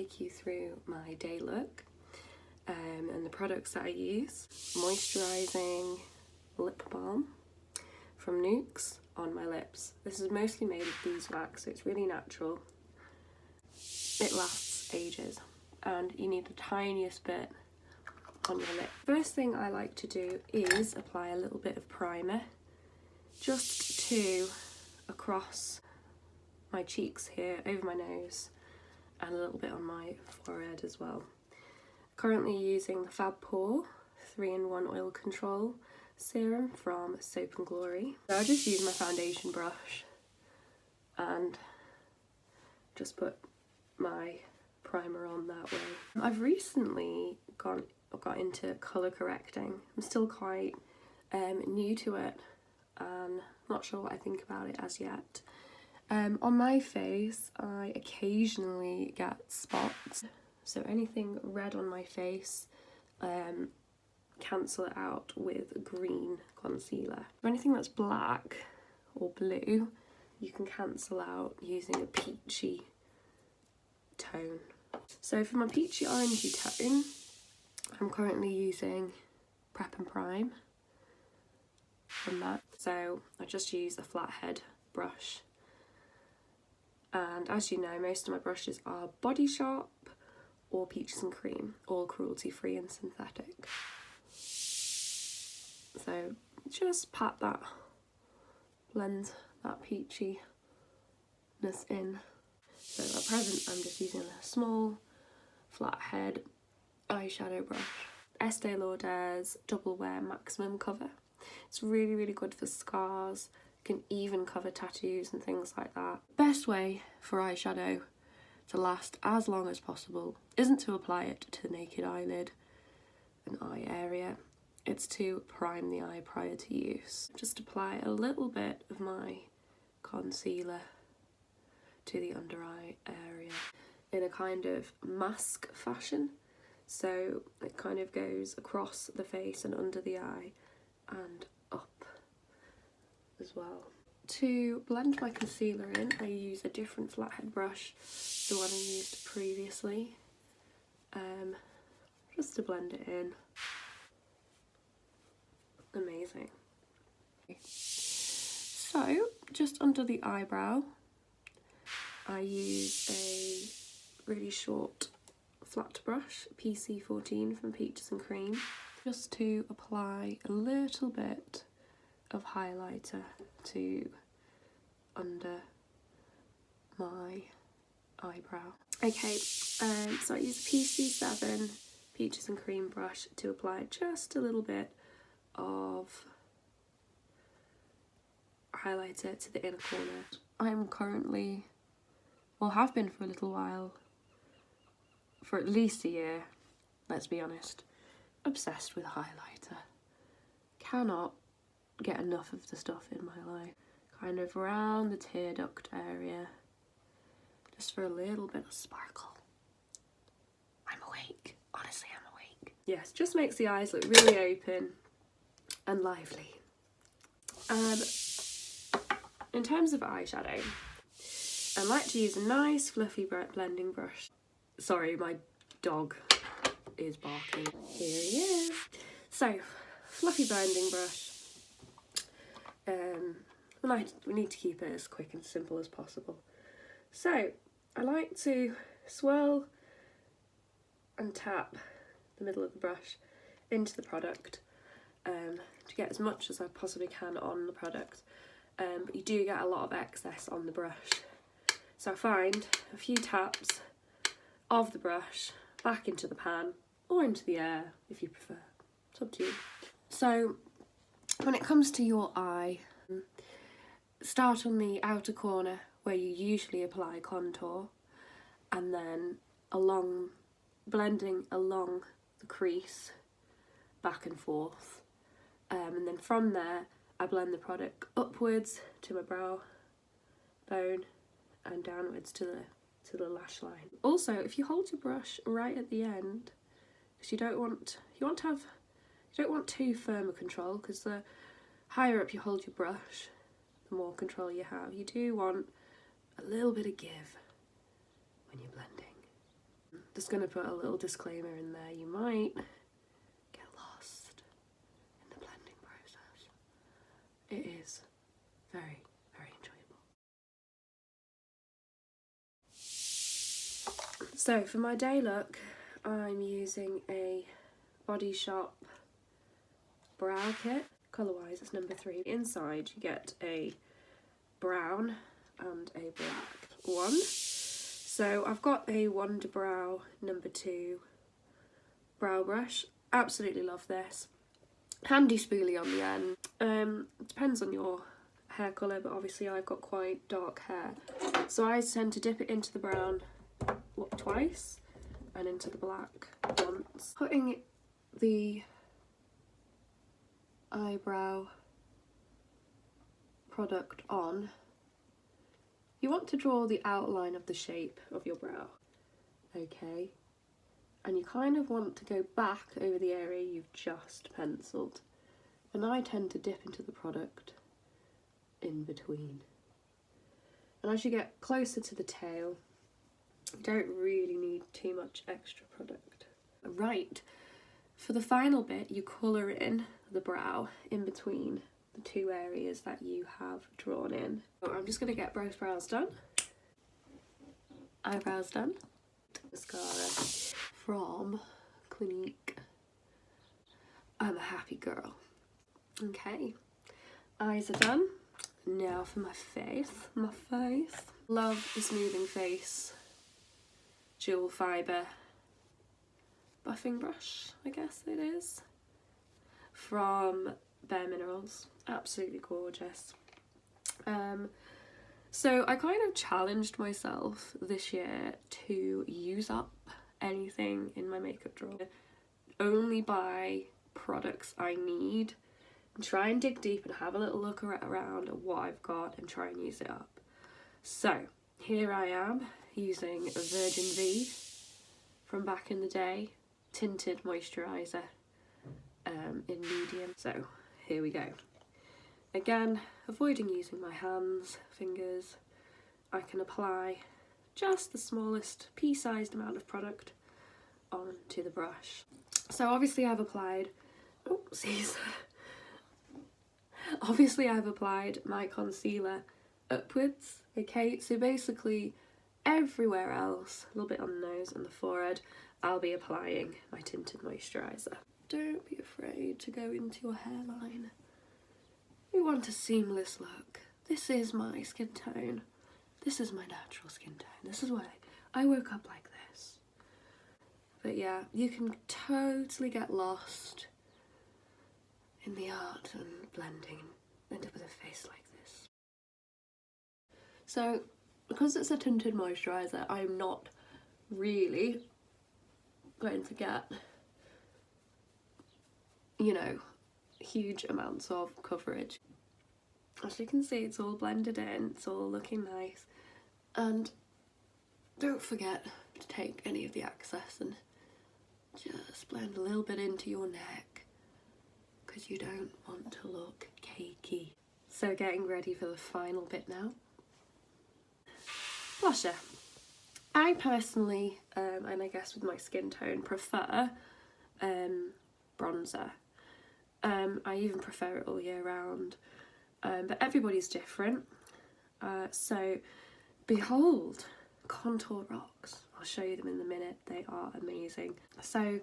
take you through my day look and the products that I use. Moisturising lip balm from NYX on my lips. This is mostly made of beeswax, so it's really natural. It lasts ages, and you need the tiniest bit on your lip. First thing I like to do is apply a little bit of primer just across my cheeks here, over my nose, and a little bit on my forehead as well. Currently using the Fab Pore 3-in-1 Oil Control Serum from Soap & Glory. So I'll just use my foundation brush and just put my primer on that way. I've recently got into colour correcting. I'm still quite new to it and not sure what I think about it as yet. On my face I occasionally get spots, so anything red on my face, cancel it out with green concealer. For anything that's black or blue, you can cancel out using a peachy tone. So for my peachy orangey tone, I'm currently using Prep and Prime from MAC. So I just use a flathead brush. And as you know, most of my brushes are Body Shop or Peaches and Cream, all cruelty free and synthetic. So just pat that, blend that peachiness in. So at present I'm just using a small flathead eyeshadow brush. Estée Lauder's Double Wear Maximum Cover. It's really, really good for scars. Can even cover tattoos and things like that. Best way for eyeshadow to last as long as possible isn't to apply it to the naked eyelid and eye area. It's to prime the eye prior to use. Just apply a little bit of my concealer to the under eye area in a kind of mask fashion. So it kind of goes across the face and under the eye and up as well. To blend my concealer in, I use a different flathead brush, the one I used previously, just to blend it in. Amazing. So, just under the eyebrow, I use a really short flat brush, PC14 from Peaches and Cream, just to apply a little bit of highlighter to under my eyebrow. Okay, so I use a PC7 Peaches and Cream brush to apply just a little bit of highlighter to the inner corner. I'm currently, well, have been for a little while, for at least a year, let's be honest, obsessed with highlighter. Cannot get enough of the stuff in my life. Kind of around the tear duct area, just for a little bit of sparkle. I'm awake, honestly I'm awake. Yes, just makes the eyes look really open and lively. In terms of eyeshadow, I like to use a nice fluffy blending brush. Sorry, my dog is barking. Here he is. So, fluffy blending brush. We need to keep it as quick and simple as possible. So, I like to swirl and tap the middle of the brush into the product to get as much as I possibly can on the product. But you do get a lot of excess on the brush. So I find a few taps of the brush back into the pan or into the air if you prefer. It's up to you. So when it comes to your eye, start on the outer corner where you usually apply contour, and then blending along the crease back and forth, and then from there I blend the product upwards to my brow bone and downwards to the lash line. Also, if you hold your brush right at the end, because you don't want too firm a control, because the higher up you hold your brush, the more control you have. You do want a little bit of give when you're blending. Just going to put a little disclaimer in there. You might get lost in the blending process. It is very, very enjoyable. So for my day look, I'm using a Body Shop brow kit. Colour-wise, it's number 3. Inside you get a brown and a black one. So I've got a Wunderbrow number 2 brow brush. Absolutely love this. Handy spoolie on the end. It depends on your hair colour, but obviously I've got quite dark hair. So I tend to dip it into the brown twice and into the black once. Putting the eyebrow product on, you want to draw the outline of the shape of your brow, okay? And you kind of want to go back over the area you've just penciled. And I tend to dip into the product in between. And as you get closer to the tail, you don't really need too much extra product. Right, for the final bit, you colour in the brow in between the 2 areas that you have drawn in. So I'm just going to get both brows done. Eyebrows done. Mascara from Clinique. I'm a happy girl. Okay, eyes are done. Now for my face. Love the Smoothing Face dual fibre buffing brush, I guess it is, from Bare Minerals. Absolutely gorgeous. So I kind of challenged myself this year to use up anything in my makeup drawer. Only buy products I need and try and dig deep and have a little look around at what I've got and try and use it up. So here I am using a Virgin V from back in the day, tinted moisturiser in medium. So here we go. Again, avoiding using my hands, fingers, I can apply just the smallest pea-sized amount of product onto the brush. So obviously I've applied, oopsies. Obviously I've applied my concealer upwards, okay? So basically everywhere else, a little bit on the nose and the forehead, I'll be applying my tinted moisturiser. Don't be afraid to go into your hairline. We want a seamless look. This is my skin tone. This is my natural skin tone. This is why I woke up like this. But yeah, you can totally get lost in the art and blending and end up with a face like this. So, because it's a tinted moisturiser, I'm not really going to get, you know, huge amounts of coverage. As you can see, it's all blended in, it's all looking nice. And don't forget to take any of the excess and just blend a little bit into your neck, because you don't want to look cakey. So getting ready for the final bit now. Blusher. I personally, and I guess with my skin tone, prefer bronzer. I even prefer it all year round, but everybody's different. So behold, Contour Rocks. I'll show you them in a minute. They are amazing. So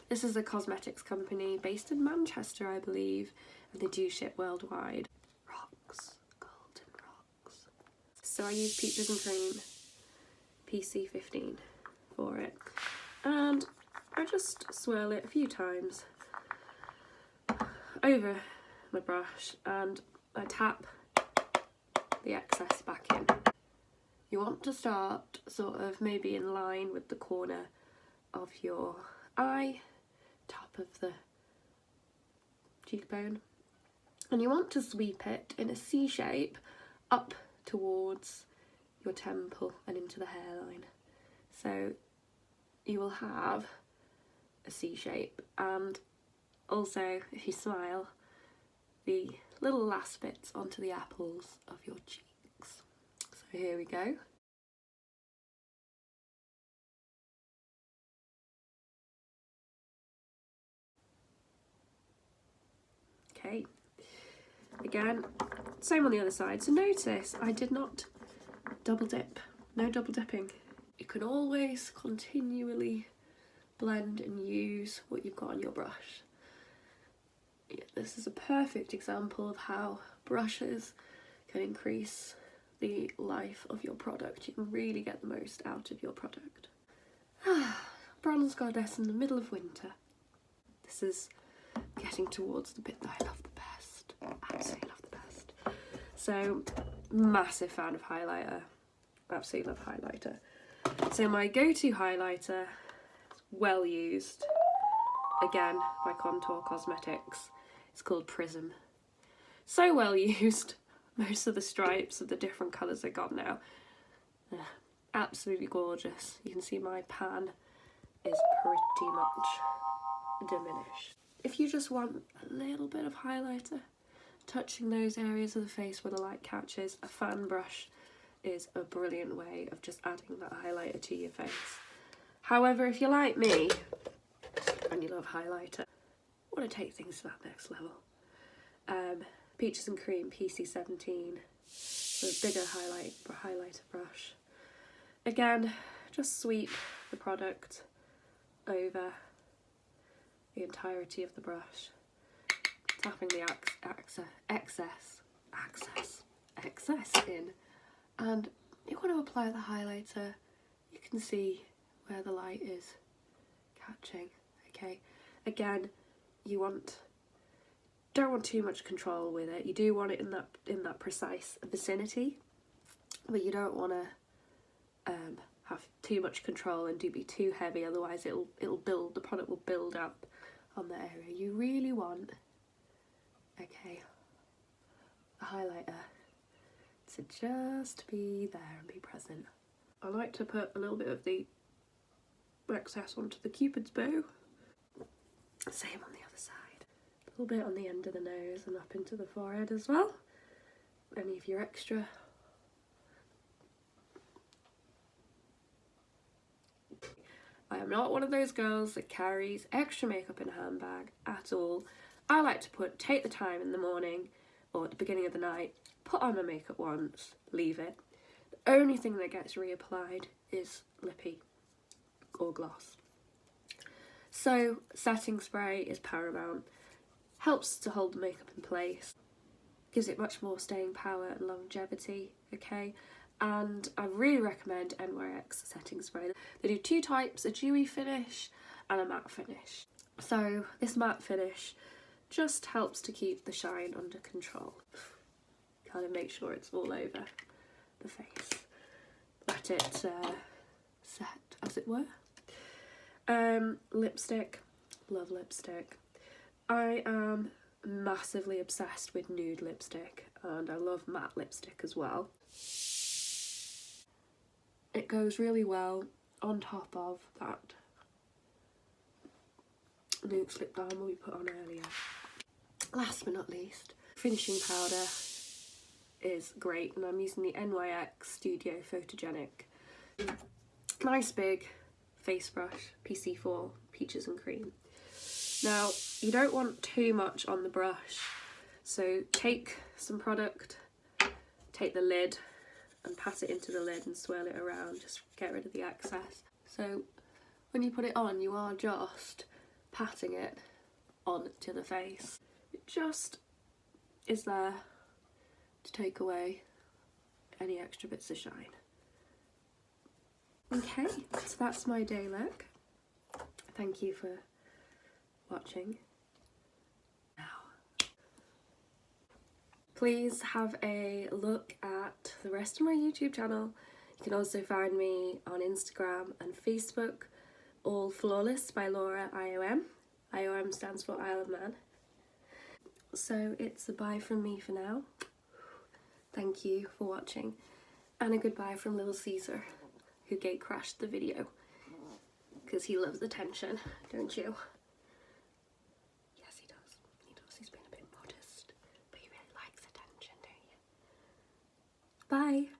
this is a cosmetics company based in Manchester, I believe, and they do ship worldwide. Rocks, golden rocks. So I use Peaches and Cream PC15 for it, and I just swirl it a few times over my brush and I tap the excess back in. You want to start sort of maybe in line with the corner of your eye, top of the cheekbone, and you want to sweep it in a C shape up towards your temple and into the hairline. So you will have a C shape, and also if you smile, the little last bits onto the apples of your cheeks. So here we go. okay. Again, same on the other side. So notice I did not double dip, no double dipping. You can always continually blend and use what you've got on your brush. Yeah, this is a perfect example of how brushes can increase the life of your product. You can really get the most out of your product. Bronze Goddess in the middle of winter. This is getting towards the bit that I love the best. Absolutely love the best. So, massive fan of highlighter. Absolutely love highlighter. So my go-to highlighter, well used, again by Contour Cosmetics. It's called Prism. So well used. Most of the stripes of the different colours I got now. Absolutely gorgeous. You can see my pan is pretty much diminished. If you just want a little bit of highlighter, touching those areas of the face where the light catches, a fan brush is a brilliant way of just adding that highlighter to your face. However, if you're like me and you love highlighter, want to take things to that next level, Peaches and Cream PC17, so a bigger highlighter brush. Again, just sweep the product over the entirety of the brush, tapping the excess in. And you want to apply the highlighter, you can see where the light is catching, okay? Again, you don't want too much control with it. You do want it in that precise vicinity, but you don't want to have too much control and be too heavy, otherwise the product will build up on the area. You really want, okay, the highlighter to just be there and be present. I like to put a little bit of the excess onto the Cupid's bow. Same on the other side. A little bit on the end of the nose and up into the forehead as well. Any of your extra. I am not one of those girls that carries extra makeup in a handbag at all. I like to take the time in the morning or at the beginning of the night, put on my makeup once, leave it. The only thing that gets reapplied is lippy or gloss. So setting spray is paramount. Helps to hold the makeup in place. Gives it much more staying power and longevity, okay? And I really recommend NYX setting spray. They do two types, a dewy finish and a matte finish. So this matte finish just helps to keep the shine under control. Kind of make sure it's all over the face. Let it set, as it were. Lipstick, love lipstick. I am massively obsessed with nude lipstick and I love matte lipstick as well. It goes really well on top of that Nuxe lip balm we put on earlier. Last but not least, finishing powder is great and I'm using the NYX Studio Photogenic. Nice big face brush, PC4 Peaches and Cream. Now, you don't want too much on the brush, so take some product, take the lid and pat it into the lid and swirl it around, just get rid of the excess. So when you put it on, you are just patting it onto the face. It just is there to take away any extra bits of shine. Okay, so that's my day look. Thank you for watching. Now, please have a look at the rest of my YouTube channel. You can also find me on Instagram and Facebook, all Flawless by Laura IOM. IOM stands for Isle of Man. So it's a bye from me for now. Thank you for watching, and a goodbye from Little Caesar, who gate crashed the video because he loves attention, don't you? Yes, he does. He does. He's been a bit modest, but he really likes attention, don't you? Bye.